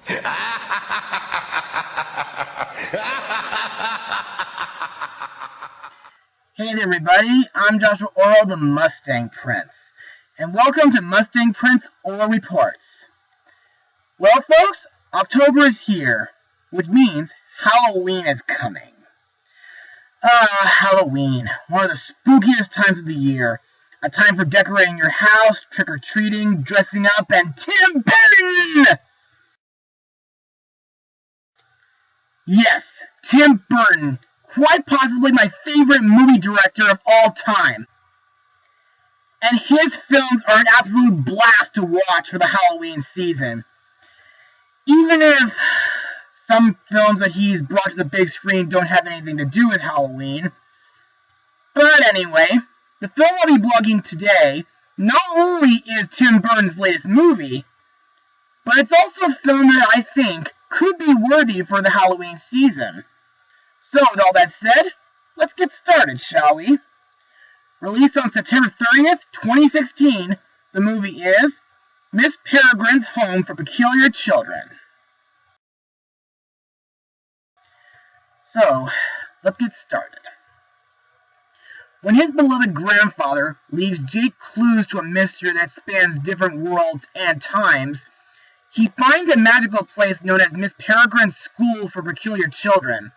Hey there, everybody. I'm Joshua Orro, the Mustang Prince, and welcome to Mustang Prince Orro Reports. Well, folks, October is here, which means Halloween is coming. Halloween, one of the spookiest times of the year. A time for decorating your house, trick-or-treating, dressing up, and Tim Burton! Yes, Tim Burton, quite possibly my favorite movie director of all time. And his films are an absolute blast to watch for the Halloween season. Even if some films that he's brought to the big screen don't have anything to do with Halloween. But anyway, the film I'll be blogging today not only is Tim Burton's latest movie, but it's also a film that I think could be worthy for the Halloween season. So, with all that said, let's get started, shall we? Released on September 30th, 2016, the movie is Miss Peregrine's Home for Peculiar Children. So, let's get started. When his beloved grandfather leaves Jake clues to a mystery that spans different worlds and times, he finds a magical place known as Miss Peregrine's School for Peculiar Children.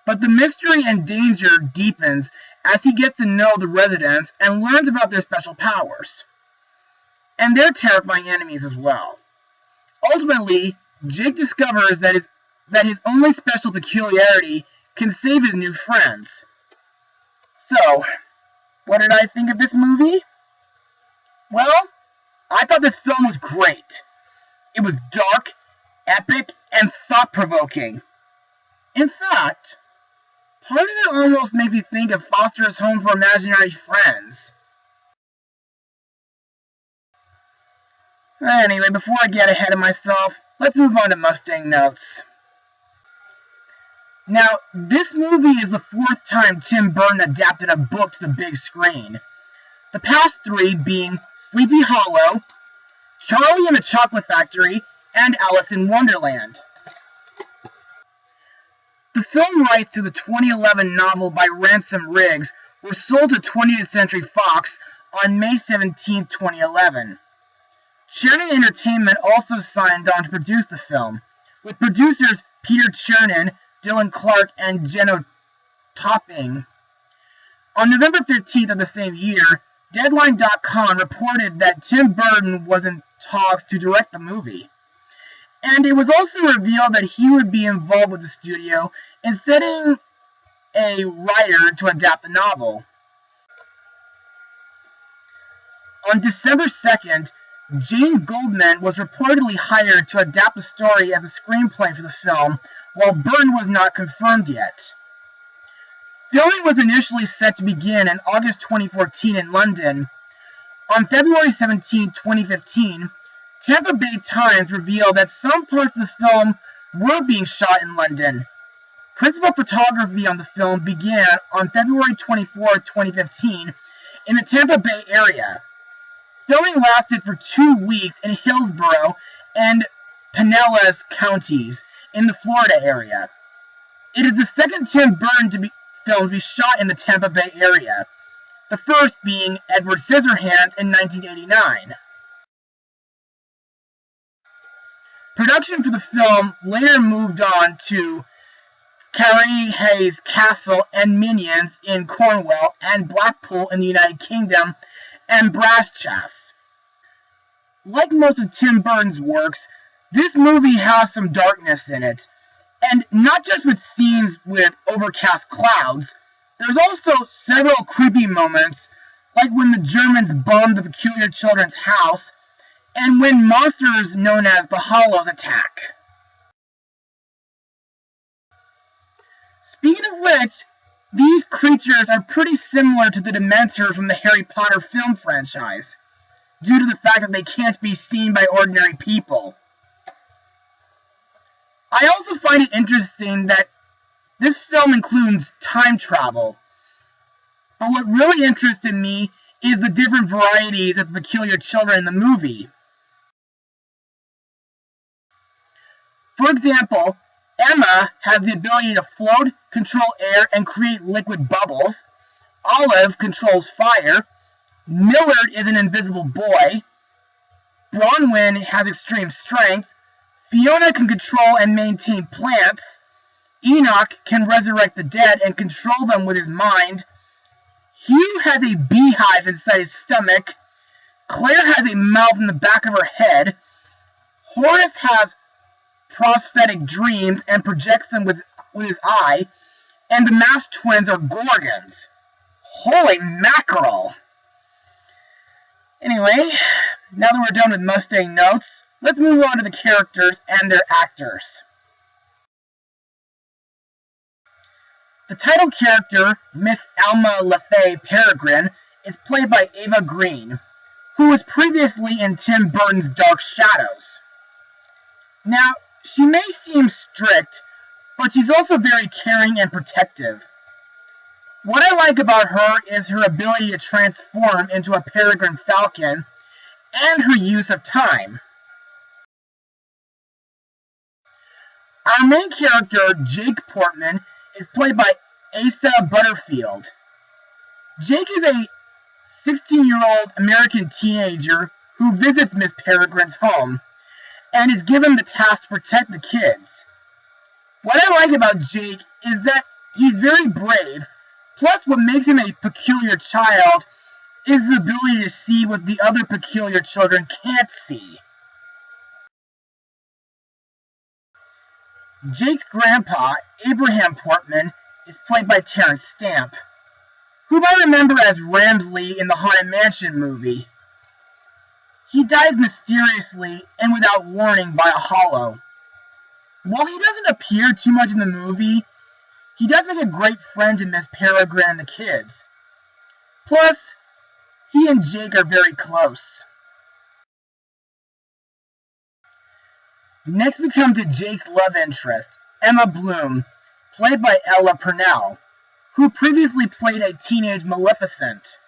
But the mystery and danger deepens as he gets to know the residents and learns about their special powers. And their terrifying enemies as well. Ultimately, Jake discovers that his only special peculiarity can save his new friends. So, what did I think of this movie? Well, I thought this film was great. It was dark, epic, and thought-provoking. In fact, part of it almost made me think of Foster's Home for Imaginary Friends. Anyway, before I get ahead of myself, let's move on to Mustang notes. Now, this movie is the fourth time Tim Burton adapted a book to the big screen. The past three being Sleepy Hollow, Charlie and the Chocolate Factory, and Alice in Wonderland. The film rights to the 2011 novel by Ransom Riggs were sold to 20th Century Fox on May 17, 2011. Chernin Entertainment also signed on to produce the film, with producers Peter Chernin, Dylan Clark, and Jenno Topping. On November 15th of the same year, Deadline.com reported that Tim Burton was in talks to direct the movie. And it was also revealed that he would be involved with the studio in setting a writer to adapt the novel. On December 2nd, Jane Goldman was reportedly hired to adapt the story as a screenplay for the film, while Burton was not confirmed yet. Filming was initially set to begin in August 2014 in London. On February 17, 2015, Tampa Bay Times revealed that some parts of the film were being shot in London. Principal photography on the film began on February 24, 2015, in the Tampa Bay area. Filming lasted for 2 weeks in Hillsborough and Pinellas counties in the Florida area. It is the second Tim Burton film to be shot in the Tampa Bay area, the first being Edward Scissorhands in 1989. Production for the film later moved on to Carey Hayes Castle and Minions in Cornwall and Blackpool in the United Kingdom and Braschass. Like most of Tim Burton's works, this movie has some darkness in it, and not just with scenes with overcast clouds. There's also several creepy moments, like when the Germans bombed the Peculiar Children's house, and when monsters known as the Hollows attack. Speaking of which, these creatures are pretty similar to the Dementors from the Harry Potter film franchise, due to the fact that they can't be seen by ordinary people. I also find it interesting that this film includes time travel, but what really interested me is the different varieties of the Peculiar Children in the movie. For example, Emma has the ability to float, control air, and create liquid bubbles. Olive controls fire. Millard is an invisible boy. Bronwyn has extreme strength. Fiona can control and maintain plants. Enoch can resurrect the dead and control them with his mind. Hugh has a beehive inside his stomach. Claire has a mouth in the back of her head. Horace has prosthetic dreams and projects them with his eye. And the masked twins are Gorgons. Holy mackerel! Anyway, now that we're done with Mustang notes, let's move on to the characters and their actors. The title character, Miss Alma LaFay Peregrine, is played by Ava Green, who was previously in Tim Burton's Dark Shadows. Now, she may seem strict, but she's also very caring and protective. What I like about her is her ability to transform into a peregrine falcon and her use of time. Our main character, Jake Portman, is played by Asa Butterfield. Jake is a 16-year-old American teenager who visits Miss Peregrine's home and is given the task to protect the kids. What I like about Jake is that he's very brave, plus what makes him a peculiar child is his ability to see what the other peculiar children can't see. Jake's grandpa, Abraham Portman, is played by Terrence Stamp, whom I remember as Ramsley in the Haunted Mansion movie. He dies mysteriously and without warning by a hollow. While he doesn't appear too much in the movie, he does make a great friend to Miss Peregrine and the kids. Plus, he and Jake are very close. Next we come to Jake's love interest, Emma Bloom, played by Ella Purnell, who previously played a teenage Maleficent.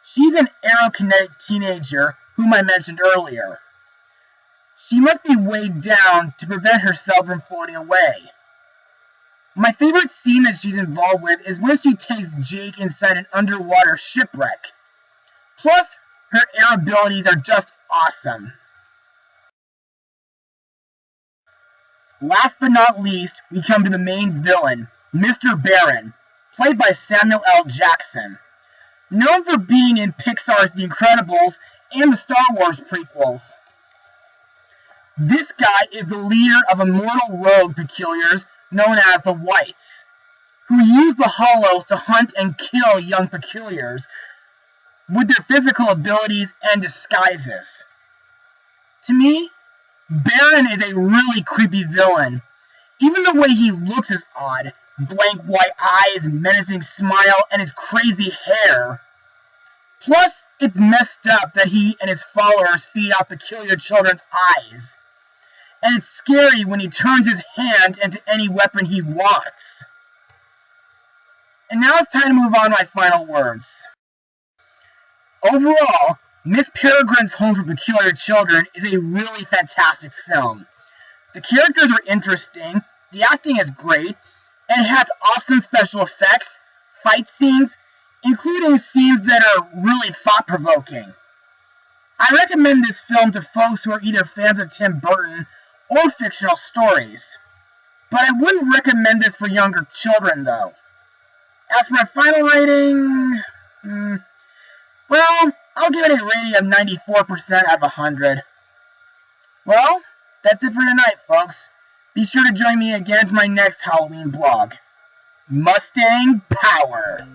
She's an aerokinetic teenager whom I mentioned earlier. She must be weighed down to prevent herself from floating away. My favorite scene that she's involved with is when she takes Jake inside an underwater shipwreck. Plus, her air abilities are just awesome. Last but not least, we come to the main villain, Mr. Barron, played by Samuel L. Jackson. Known for being in Pixar's The Incredibles and the Star Wars prequels. This guy is the leader of immortal rogue peculiars known as the Whites, who use the Hollows to hunt and kill young peculiars with their physical abilities and disguises. To me, Barron is a really creepy villain. Even the way he looks is odd. Blank white eyes, menacing smile, and his crazy hair. Plus, it's messed up that he and his followers feed off peculiar children's eyes. And it's scary when he turns his hand into any weapon he wants. And now it's time to move on to my final words. Overall, Miss Peregrine's Home for Peculiar Children is a really fantastic film. The characters are interesting, the acting is great, and it has awesome special effects, fight scenes, including scenes that are really thought-provoking. I recommend this film to folks who are either fans of Tim Burton or fictional stories. But I wouldn't recommend this for younger children, though. As for my final rating, well, I'll give it a rating of 94% out of 100. Well, that's it for tonight, folks. Be sure to join me again for my next Halloween blog. Mustang Power!